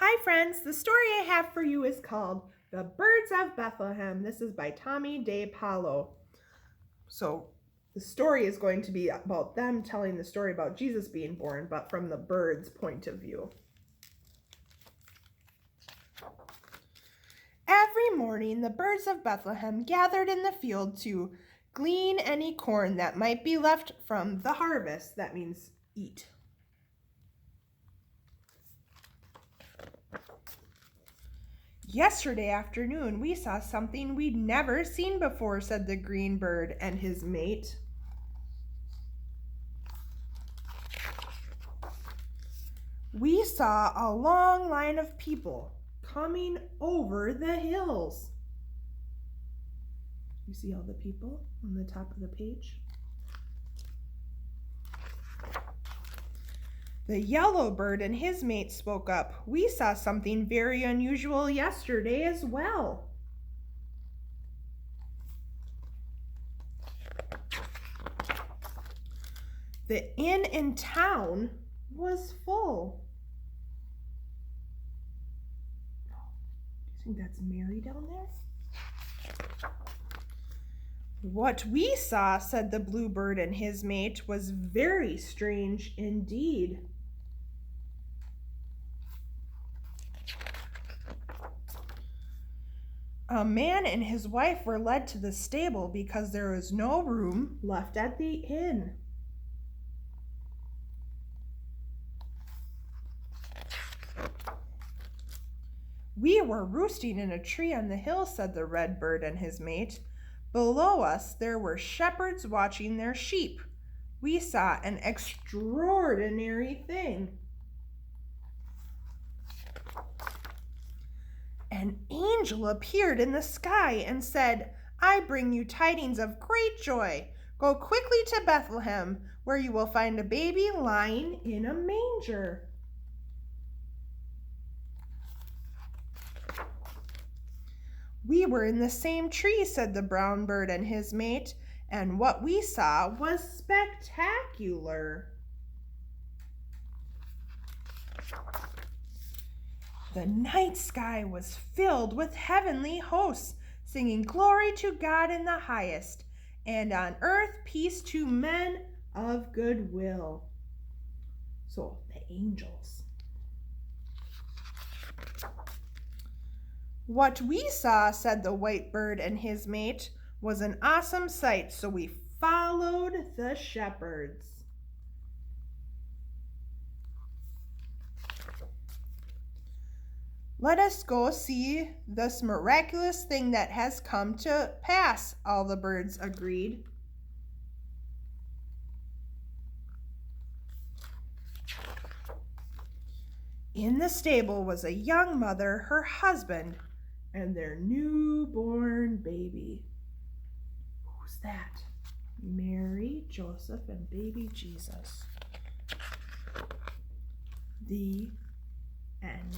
Hi friends, the story I have for you is called The Birds of Bethlehem. This is by Tommy De Paulo. So the story is going to be about them telling the story about Jesus being born, but from the birds' point of view. Every morning the birds of Bethlehem gathered in the field to glean any corn that might be left from the harvest. That means eat. Yesterday afternoon, we saw something we'd never seen before, said the green bird and his mate. We saw a long line of people coming over the hills. You see all the people on the top of the page? The yellow bird and his mate spoke up. We saw something very unusual yesterday as well. The inn in town was full. Do you think that's Mary down there? What we saw, said the bluebird and his mate, was very strange indeed. A man and his wife were led to the stable because there was no room left at the inn. We were roosting in a tree on the hill, said the red bird and his mate. Below us there were shepherds watching their sheep. We saw an extraordinary thing. An angel appeared in the sky and said, I bring you tidings of great joy. Go quickly to Bethlehem, where you will find a baby lying in a manger. We were in the same tree, said the brown bird and his mate, and what we saw was spectacular. The night sky was filled with heavenly hosts, singing glory to God in the highest, and on earth peace to men of good will. So, the angels. What we saw, said the white bird and his mate, was an awesome sight, so we followed the shepherds. Let us go see this miraculous thing that has come to pass, all the birds agreed. In the stable was a young mother, her husband, and their newborn baby. Who's that? Mary, Joseph, and baby Jesus. The end.